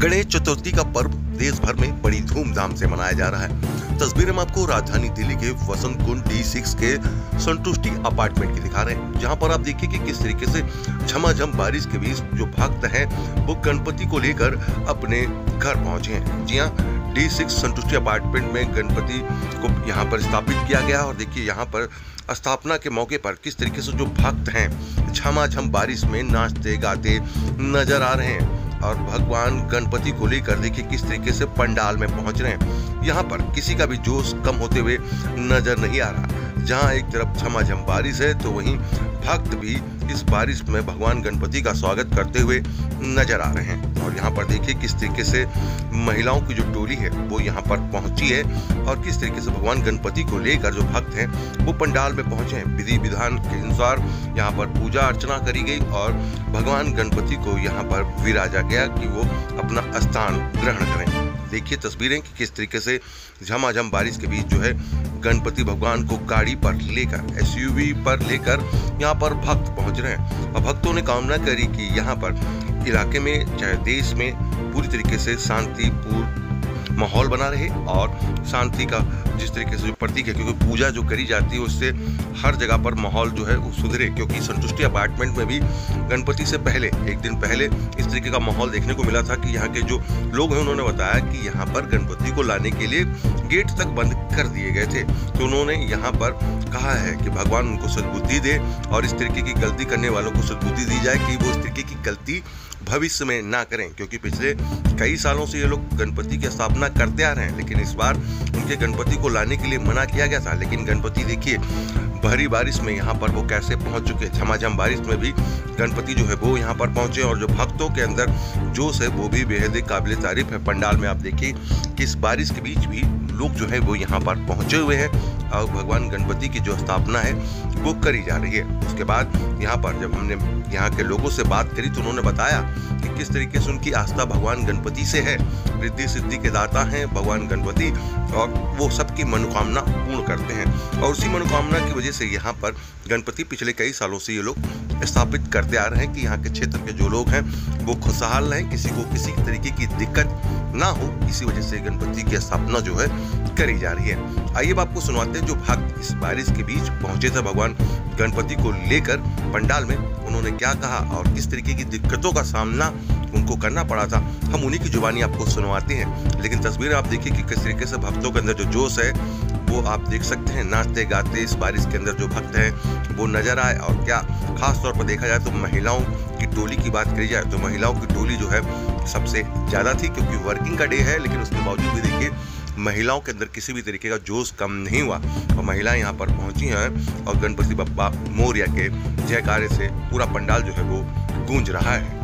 गणेश चतुर्थी का पर्व देश भर में बड़ी धूमधाम से मनाया जा रहा है। तस्वीरें हम आपको राजधानी दिल्ली के वसंत कुंज D6 के संतुष्टि अपार्टमेंट की दिखा रहे हैं, जहां पर आप देखिए कि किस तरीके से झमाझम बारिश के बीच जो भक्त हैं वो गणपति को लेकर अपने घर पहुंचे हैं। जी हाँ, D6 संतुष्टि अपार्टमेंट में गणपति को यहाँ पर स्थापित किया गया और देखिए यहाँ पर स्थापना के मौके पर किस तरीके से जो भक्त हैं झमाझम बारिश में नाचते गाते नजर आ रहे हैं और भगवान गणपति को लेकर देखिए किस तरीके से पंडाल में पहुंच रहे हैं। यहाँ पर किसी का भी जोश कम होते हुए नजर नहीं आ रहा। जहाँ एक तरफ झमाझम बारिश है तो वहीं भक्त भी इस बारिश में भगवान गणपति का स्वागत करते हुए नजर आ रहे हैं। और यहाँ पर देखिए किस तरीके से महिलाओं की जो टोली है वो यहाँ पर पहुंची है और किस तरीके से भगवान गणपति को लेकर जो भक्त हैं वो पंडाल में पहुंचे हैं। विधि विधान के अनुसार यहाँ पर पूजा अर्चना करी गई और भगवान गणपति को यहाँ पर विराजा गया कि वो अपना स्थान ग्रहण करें। देखिए तस्वीरें कि किस तरीके से झमाझम बारिश के बीच जो है गणपति भगवान को गाड़ी पर लेकर SUV पर लेकर यहाँ पर भक्त पहुंच रहे हैं। और भक्तों ने कामना करी कि यहाँ पर इलाके में चाहे देश में पूरी तरीके से शांतिपूर्ण माहौल बना रहे और शांति का जिस तरीके से जो प्रतीक है, क्योंकि पूजा जो करी जाती है उससे हर जगह पर माहौल जो है वो सुधरे। क्योंकि संतुष्टि अपार्टमेंट में भी गणपति से पहले एक दिन पहले इस तरीके का माहौल देखने को मिला था कि यहाँ के जो लोग हैं उन्होंने बताया कि यहाँ पर गणपति को लाने के लिए गेट तक बंद कर दिए गए थे। तो उन्होंने यहाँ पर कहा है कि भगवान उनको सद्बुद्धि दे और इस तरीके की गलती करने वालों को सद्बुद्धि दी जाए कि वो इस तरीके की गलती भविष्य में ना करें। क्योंकि पिछले कई सालों से ये लोग गणपति की स्थापना करते आ रहे हैं, लेकिन इस बार उनके गणपति को लाने के लिए मना किया गया था। लेकिन गणपति देखिए भारी बारिश में यहाँ पर वो कैसे पहुंच चुके। झमाझम बारिश में भी गणपति जो है वो यहाँ पर पहुंचे और जो भक्तों के अंदर जोश है वो भी बेहद काबिल तारीफ है। पंडाल में आप देखिए कि इस बारिश के बीच भी लोग जो है वो यहाँ पर पहुंचे हुए हैं और भगवान गणपति की जो स्थापना है वो करी जा रही है। उसके बाद यहाँ पर जब हमने यहाँ के लोगों से बात करी तो उन्होंने बताया कि किस तरीके से उनकी आस्था भगवान गणपति से है। रिद्धि सिद्धि के दाता हैं भगवान गणपति और वो सबकी मनोकामना पूर्ण करते हैं और उसी मनोकामना की वजह से यहाँ पर गणपति पिछले कई सालों से ये लोग स्थापित करते आ रहे हैं कि यहाँ के क्षेत्र के जो लोग हैं वो खुशहाल रहें, किसी को किसी तरीके की दिक्कत ना हो। इसी वजह से गणपति की स्थापना जो है करी जा रही है। आइए अब आपको सुनवाते हैं जो भक्त इस बारिश के बीच पहुंचे थे भगवान गणपति को लेकर पंडाल में, उन्होंने क्या कहा और किस तरीके की दिक्कतों का सामना उनको करना पड़ा था। हम उन्हीं की जुबानी आपको सुनवाते हैं। लेकिन तस्वीरें आप देखिए कि किस तरीके से भक्तों के अंदर जो जोश है वो आप देख सकते हैं। नाचते गाते इस बारिश के अंदर जो भक्त हैं वो नजर आए। और क्या खास तौर पर देखा जाए तो महिलाओं की टोली की बात करी जाए तो महिलाओं की टोली जो है सबसे ज्यादा थी, क्योंकि वर्किंग का डे है। लेकिन उसके बावजूद भी देखिए महिलाओं के अंदर किसी भी तरीके का जोश कम नहीं हुआ और महिलाएं यहाँ पर पहुंची हैं और गणपति बप्पा मोरया के जयकारे से पूरा पंडाल जो है वो गूंज रहा है।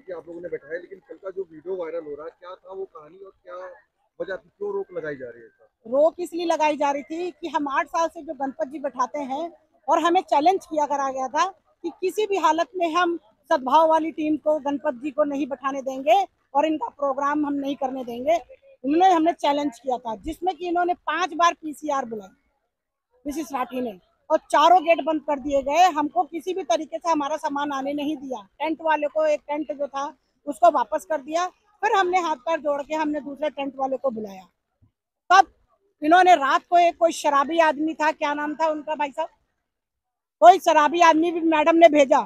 आप लोगों ने बैठाया, लेकिन कल का जो वीडियो वायरल हो रहा है क्या था वो कहानी और क्या वजह थी, क्यों रोक लगाई जा रही है? रोक इसलिए लगाई जा रही थी कि हम 8 साल से जो गणपति जी बैठाते हैं और हमें चैलेंज किया करा गया था कि किसी भी हालत में हम सद्भाव वाली टीम को गणपति जी को नहीं बैठाने देंगे और इनका प्रोग्राम हम नहीं करने देंगे। उन्होंने हमने चैलेंज किया था जिसमें कि इन्होंने 5 बार PCR बुलाई, मिसिस राठी ने, और चारों गेट बंद कर दिए गए। हमको किसी भी तरीके से हमारा सामान आने नहीं दिया। टेंट वाले को एक टेंट जो था उसको वापस कर दिया। फिर हमने हाथ पैर जोड़ के हमने दूसरे टेंट वाले को बुलाया। तब इन्होंने रात को एक कोई शराबी आदमी था, क्या नाम था उनका भाई साहब, कोई शराबी आदमी भी मैडम ने भेजा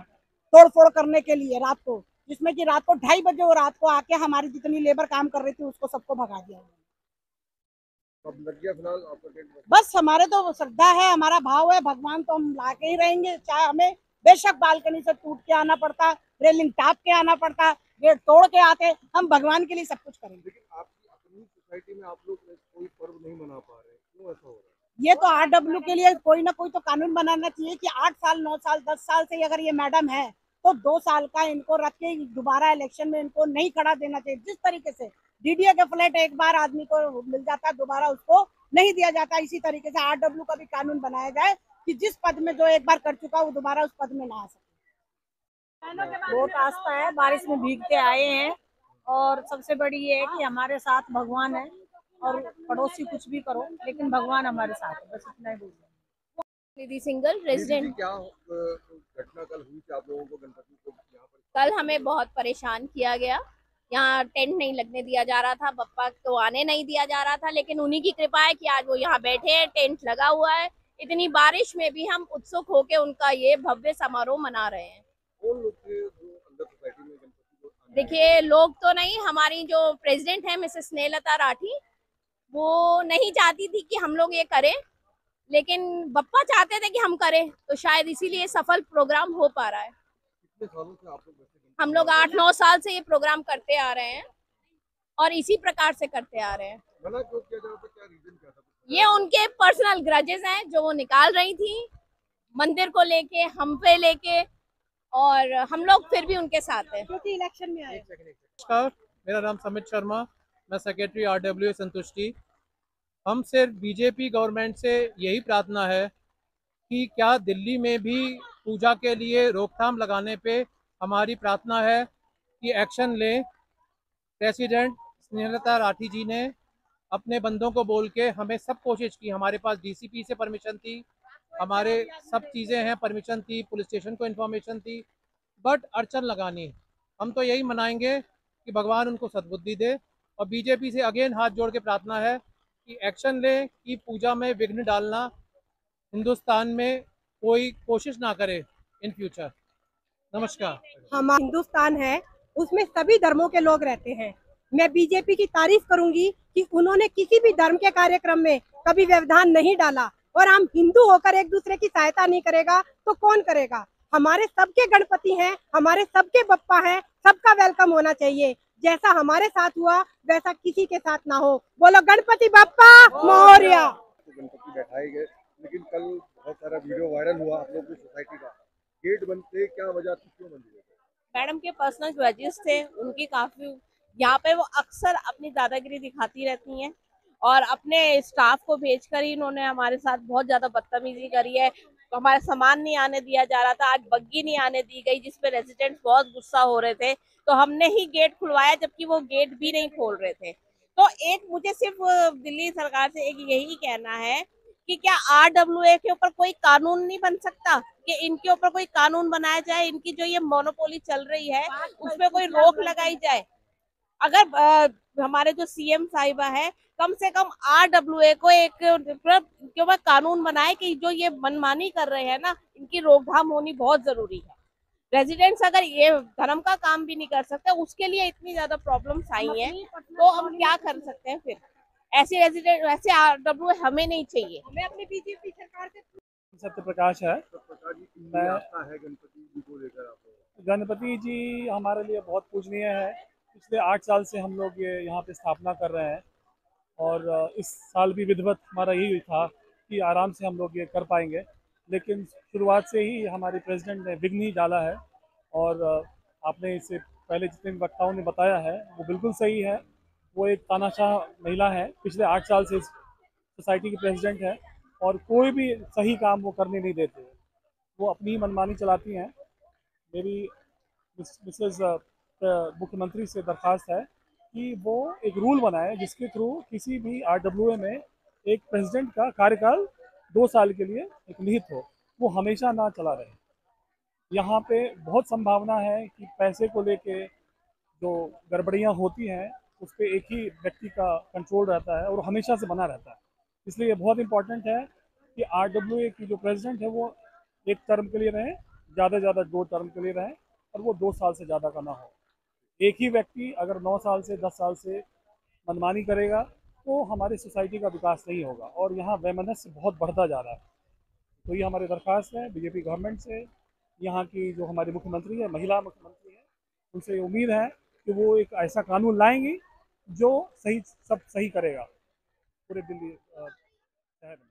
तोड़ फोड़ करने के लिए रात को, जिसमें कि रात को 2:30 बजे वो रात को आके हमारी जितनी लेबर काम कर रही थी उसको सबको भगा दिया। अब लग गया फिलहाल आपका टेंट? बस हमारे तो श्रद्धा है, हमारा भाव है, भगवान तो हम लाके ही रहेंगे, चाहे हमें बेशक बालकनी से टूट के आना पड़ता, रेलिंग टाप के आना पड़ता, गेट तोड़ के आते, हम भगवान के लिए सब कुछ करेंगे। लेकिन आपकी अपनी सोसाइटी में आप लोग कोई पर्व नहीं मना पा रहे, क्यों ऐसा हो रहा है? ये तो RW के लिए कोई ना कोई तो कानून बनाना चाहिए कि 8 साल 9 साल 10 साल से अगर ये मैडम है तो 2 साल का इनको रख के दोबारा इलेक्शन में इनको नहीं खड़ा देना चाहिए। जिस तरीके से DDA का फ्लैट एक बार आदमी को मिल जाता है, दोबारा उसको नहीं दिया जाता, इसी तरीके से RW का भी कानून बनाया जाए कि जिस पद में जो एक बार कर चुका वो दोबारा उस पद में ना आ सके। बहुत आस्था है, बारिश में भीगते आए हैं और सबसे बड़ी ये है कि हमारे साथ भगवान है और पड़ोसी कुछ भी करो लेकिन भगवान हमारे साथ है, बस इतना ही बोल रहे हैं। निधि सिंगल रेजिडेंट। क्या घटना कल हुई थी आप लोगों को गणपति को यहाँ पर? कल हमें बहुत परेशान किया गया, यहाँ टेंट नहीं लगने दिया जा रहा था, बप्पा को आने नहीं दिया जा रहा था, लेकिन उन्हीं की कृपा है कि आज वो यहाँ बैठे हैं, टेंट लगा हुआ है। इतनी बारिश में भी हम उत्सुक होकर उनका ये भव्य समारोह मना रहे हैं। कौन लोग थे जो अंदर सोसाइटी में गणपति को? देखिए, लोग तो नहीं, हमारी जो प्रेसिडेंट है मिसेस स्नेहलता राठी, वो नहीं चाहती थी कि हम लोग ये करें, लेकिन बप्पा चाहते थे कि हम करें, तो शायद इसीलिए सफल प्रोग्राम हो पा रहा है। कितने सालों से आप लोग? हम लोग 8-9 साल से ये प्रोग्राम करते आ रहे हैं और इसी प्रकार से करते आ रहे हैं। मना क्यों किया जा रहा था, क्या रीजन क्या था? ये उनके पर्सनल ग्रजेस हैं जो वो निकाल रही थी मंदिर को लेके, हम पे लेके, और हम लोग फिर भी उनके साथ हैं क्योंकि इलेक्शन में आए। नमस्कार, मेरा नाम समित शर्मा, मैं सेक्रेटरी RWA संतुष्टि। हम सिर्फ बीजेपी गवर्नमेंट से यही प्रार्थना है कि क्या दिल्ली में भी पूजा के लिए रोकथाम लगाने पे हमारी प्रार्थना है कि एक्शन लें। प्रेसिडेंट स्नेहलता राठी जी ने अपने बंदों को बोल के हमें सब कोशिश की, हमारे पास DCP से परमिशन थी, हमारे सब चीज़ें हैं, परमिशन थी, पुलिस स्टेशन को इन्फॉर्मेशन थी, बट अड़चन लगानी। हम तो यही मनाएंगे कि भगवान उनको सद्बुद्धि दे, और बीजेपी से अगेन हाथ जोड़ के प्रार्थना है कि एक्शन ले कि पूजा में विघ्न डालना हिंदुस्तान में कोई कोशिश ना करे इन फ्यूचर। नमस्कार। हमारा हिंदुस्तान है, उसमें सभी धर्मों के लोग रहते हैं। मैं बीजेपी की तारीफ करूंगी कि उन्होंने किसी भी धर्म के कार्यक्रम में कभी व्यवधान नहीं डाला, और हम हिंदू होकर एक दूसरे की सहायता नहीं करेगा तो कौन करेगा। हमारे सबके गणपति हैं, हमारे सबके बप्पा हैं, सबका वेलकम होना चाहिए। जैसा हमारे साथ हुआ वैसा किसी के साथ ना हो। बोलो गणपति बप्पा मोरया। तो गणपति बैठाए गए, लेकिन कल बहुत सारा वीडियो वायरल हुआ आप लोग की सोसाइटी का। गेट बनते क्या वजह थी, क्यों बन गए? मैडम के पर्सनल ग्रजेस थे उनकी, काफ़ी यहाँ पे वो अक्सर अपनी दादागिरी दिखाती रहती हैं और अपने स्टाफ को भेजकर ही इन्होंने हमारे साथ बहुत ज़्यादा बदतमीजी करी है। हमारा सामान नहीं आने दिया जा रहा था, आज बग्गी नहीं आने दी गई, जिसपे रेजिडेंट्स बहुत गुस्सा हो रहे थे, तो हमने ही गेट खुलवाया जबकि वो गेट भी नहीं खोल रहे थे। तो एक मुझे सिर्फ दिल्ली सरकार से एक यही कहना है कि क्या RWA के ऊपर कोई कानून नहीं बन सकता, कि इनके ऊपर कोई कानून बनाया जाए, इनकी जो ये मोनोपोली चल रही है उसपे कोई रोक लगाई जाए। अगर हमारे जो CM साहिबा है, कम से कम RWA को एक के ऊपर कानून बनाए कि जो ये मनमानी कर रहे हैं ना, इनकी रोकथाम होनी बहुत जरूरी है। रेजिडेंट्स अगर ये धर्म का काम भी नहीं कर सकते, उसके लिए इतनी ज्यादा प्रॉब्लम्स आई हैं, तो हम क्या कर सकते हैं फिर। ऐसे रेजिडेंट, ऐसे RWA हमें नहीं चाहिए। हमें अपनी बीजेपी सरकार से सत्य प्रकाश है। प्रकाश जी, कितनी आस्था है गणपति जी को लेकर आप लोग? गणपति जी हमारे लिए बहुत पूजनीय है। पिछले 8 साल से हम लोग ये यहाँ पे स्थापना कर रहे हैं, और इस साल भी विधिवत हमारा यही था कि आराम से हम लोग ये कर पाएंगे, लेकिन शुरुआत से ही हमारे प्रेसिडेंट ने विघ्न ही डाला है। और आपने इससे पहले जितने वक्ताओं ने बताया है वो बिल्कुल सही है। वो एक तानाशाह महिला है, पिछले 8 साल से इस सोसाइटी की प्रेसिडेंट है, और कोई भी सही काम वो करने नहीं देते, वो अपनी मनमानी चलाती हैं। मेरी मिसेस मुख्यमंत्री से दरख्वास्त है कि वो एक रूल बनाए जिसके थ्रू किसी भी RWA में एक प्रेसिडेंट का कार्यकाल 2 साल के लिए एक निहित हो, वो हमेशा ना चला रहे। यहाँ पे बहुत संभावना है कि पैसे को लेके जो गड़बड़ियाँ होती हैं उस पर एक ही व्यक्ति का कंट्रोल रहता है और हमेशा से बना रहता है। इसलिए ये बहुत इम्पॉर्टेंट है कि RWA की जो प्रेसिडेंट है वो एक टर्म के लिए रहें, ज़्यादा से ज़्यादा 2 टर्म के लिए रहें, और वो 2 साल से ज़्यादा का ना हो। एक ही व्यक्ति अगर 9 साल से 10 साल से मनमानी करेगा तो हमारी सोसाइटी का विकास नहीं होगा और यहाँ वैमनस्य बहुत बढ़ता जा रहा है। तो ये हमारी दरख्वास्त है बीजेपी गवर्नमेंट से, यहाँ की जो हमारी मुख्यमंत्री है, महिला मुख्यमंत्री है, उनसे उम्मीद है कि वो एक ऐसा कानून लाएंगी जो सब सही करेगा पूरे दिल्ली शहर में।